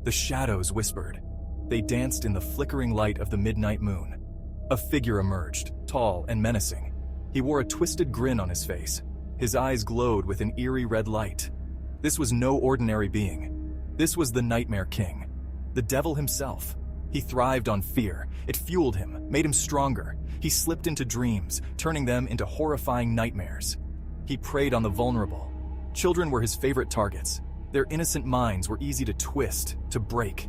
The shadows whispered. They danced in the flickering light of the midnight moon. A figure emerged, tall and menacing. He wore a twisted grin on his face. His eyes glowed with an eerie red light. This was no ordinary being. This was the Nightmare King, the devil himself. He thrived on fear. It fueled him, made him stronger. He slipped into dreams, turning them into horrifying nightmares. He preyed on the vulnerable. Children were his favorite targets. Their innocent minds were easy to twist, to break.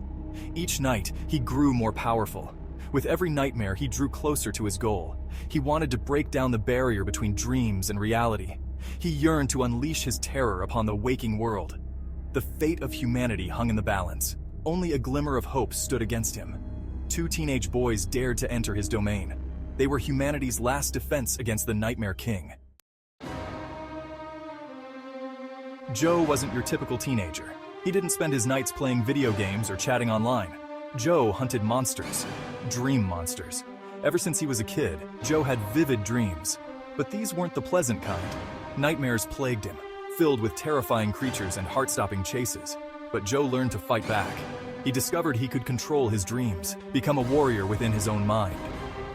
Each night, he grew more powerful. With every nightmare, he drew closer to his goal. He wanted to break down the barrier between dreams and reality. He yearned to unleash his terror upon the waking world. The fate of humanity hung in the balance. Only a glimmer of hope stood against him. Two teenage boys dared to enter his domain. They were humanity's last defense against the Nightmare King. Joe wasn't your typical teenager. He didn't spend his nights playing video games or chatting online. Joe hunted monsters, dream monsters. Ever since he was a kid, Joe had vivid dreams. But these weren't the pleasant kind. Nightmares plagued him, filled with terrifying creatures and heart-stopping chases. But Joe learned to fight back. He discovered he could control his dreams, become a warrior within his own mind.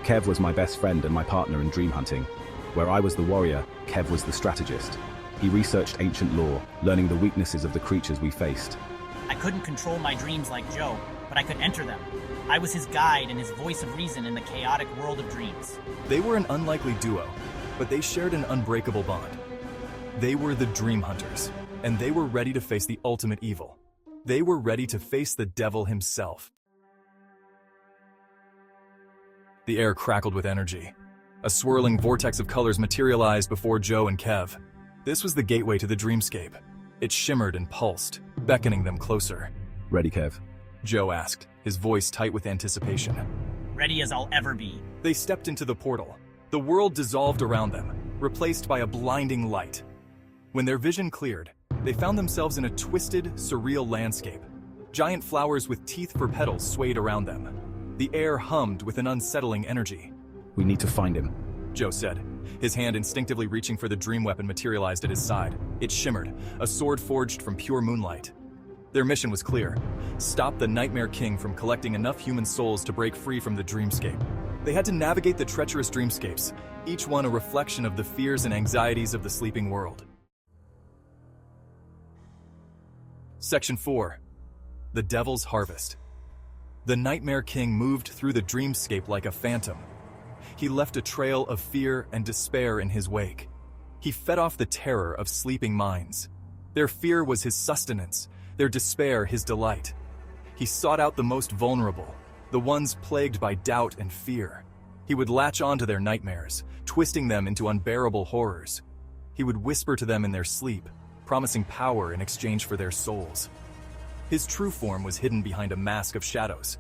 Kev was my best friend and my partner in dream hunting. Where I was the warrior, Kev was the strategist. He researched ancient lore, learning the weaknesses of the creatures we faced. I couldn't control my dreams like Joe, but I could enter them. I was his guide and his voice of reason in the chaotic world of dreams. They were an unlikely duo, but they shared an unbreakable bond. They were the Dream Hunters, and they were ready to face the ultimate evil. They were ready to face the devil himself. The air crackled with energy. A swirling vortex of colors materialized before Joe and Kev. This was the gateway to the dreamscape. It shimmered and pulsed, beckoning them closer. Ready, Kev? Joe asked, his voice tight with anticipation. Ready as I'll ever be. They stepped into the portal. The world dissolved around them, replaced by a blinding light. When their vision cleared, they found themselves in a twisted, surreal landscape. Giant flowers with teeth for petals swayed around them. The air hummed with an unsettling energy. We need to find him, Joe said. His hand instinctively reaching for the dream weapon materialized at his side. It shimmered, a sword forged from pure moonlight. Their mission was clear: stop the Nightmare King from collecting enough human souls to break free from the dreamscape. They had to navigate the treacherous dreamscapes, each one a reflection of the fears and anxieties of the sleeping world. Section 4. The Devil's Harvest. The Nightmare King moved through the dreamscape like a phantom. He left a trail of fear and despair in his wake. He fed off the terror of sleeping minds. Their fear was his sustenance, their despair his delight. He sought out the most vulnerable, the ones plagued by doubt and fear. He would latch onto their nightmares, twisting them into unbearable horrors. He would whisper to them in their sleep, promising power in exchange for their souls. His true form was hidden behind a mask of shadows,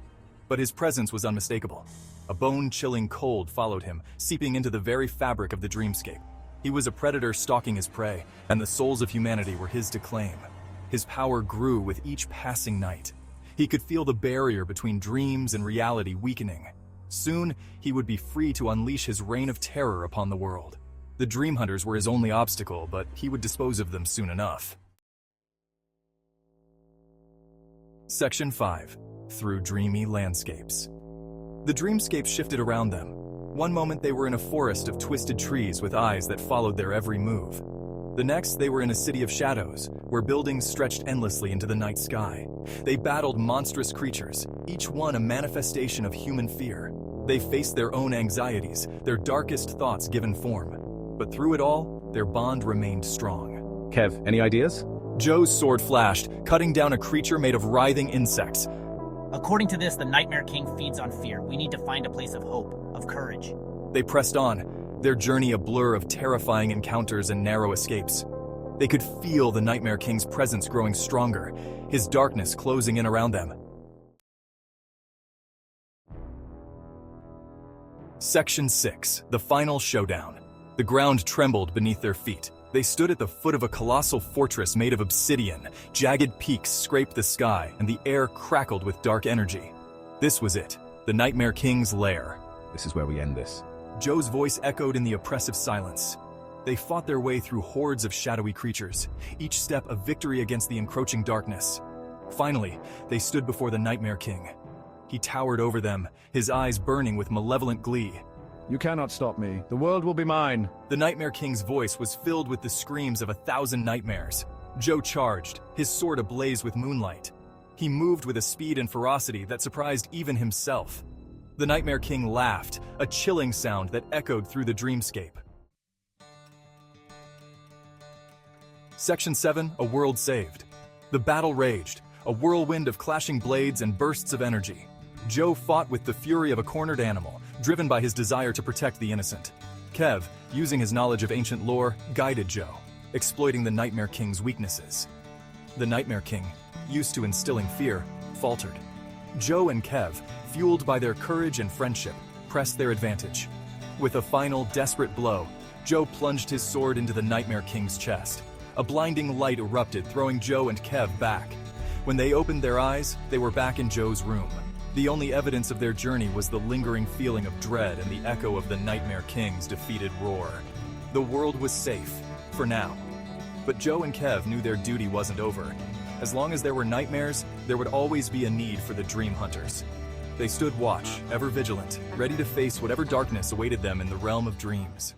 but his presence was unmistakable. A bone-chilling cold followed him, seeping into the very fabric of the dreamscape. He was a predator stalking his prey, and the souls of humanity were his to claim. His power grew with each passing night. He could feel the barrier between dreams and reality weakening. Soon, he would be free to unleash his reign of terror upon the world. The Dream Hunters were his only obstacle, but he would dispose of them soon enough. Section 5. Through Dreamy Landscapes. The dreamscape shifted around them. One moment they were in a forest of twisted trees with eyes that followed their every move. The next, they were in a city of shadows, where buildings stretched endlessly into the night sky. They battled monstrous creatures, each one a manifestation of human fear. They faced their own anxieties, their darkest thoughts given form. But through it all, their bond remained strong. Kev, any ideas? Joe's sword flashed, cutting down a creature made of writhing insects. According to this, the Nightmare King feeds on fear. We need to find a place of hope, of courage. They pressed on, their journey a blur of terrifying encounters and narrow escapes. They could feel the Nightmare King's presence growing stronger, his darkness closing in around them. Section 6. The Final Showdown. The ground trembled beneath their feet. They stood at the foot of a colossal fortress made of obsidian. Jagged peaks scraped the sky, and the air crackled with dark energy. This was it, the Nightmare King's lair. This is where we end this. Joe's voice echoed in the oppressive silence. They fought their way through hordes of shadowy creatures, each step a victory against the encroaching darkness. Finally, they stood before the Nightmare King. He towered over them, his eyes burning with malevolent glee. You cannot stop me. The world will be mine. The Nightmare King's voice was filled with the screams of 1,000 nightmares. Joe charged, his sword ablaze with moonlight. He moved with a speed and ferocity that surprised even himself. The Nightmare King laughed, a chilling sound that echoed through the dreamscape. Section 7, A World Saved. The battle raged, a whirlwind of clashing blades and bursts of energy. Joe fought with the fury of a cornered animal, driven by his desire to protect the innocent. Kev, using his knowledge of ancient lore, guided Joe, exploiting the Nightmare King's weaknesses. The Nightmare King, used to instilling fear, faltered. Joe and Kev, fueled by their courage and friendship, pressed their advantage. With a final, desperate blow, Joe plunged his sword into the Nightmare King's chest. A blinding light erupted, throwing Joe and Kev back. When they opened their eyes, they were back in Joe's room. The only evidence of their journey was the lingering feeling of dread and the echo of the Nightmare King's defeated roar. The world was safe, for now. But Joe and Kev knew their duty wasn't over. As long as there were nightmares, there would always be a need for the Dream Hunters. They stood watch, ever vigilant, ready to face whatever darkness awaited them in the realm of dreams.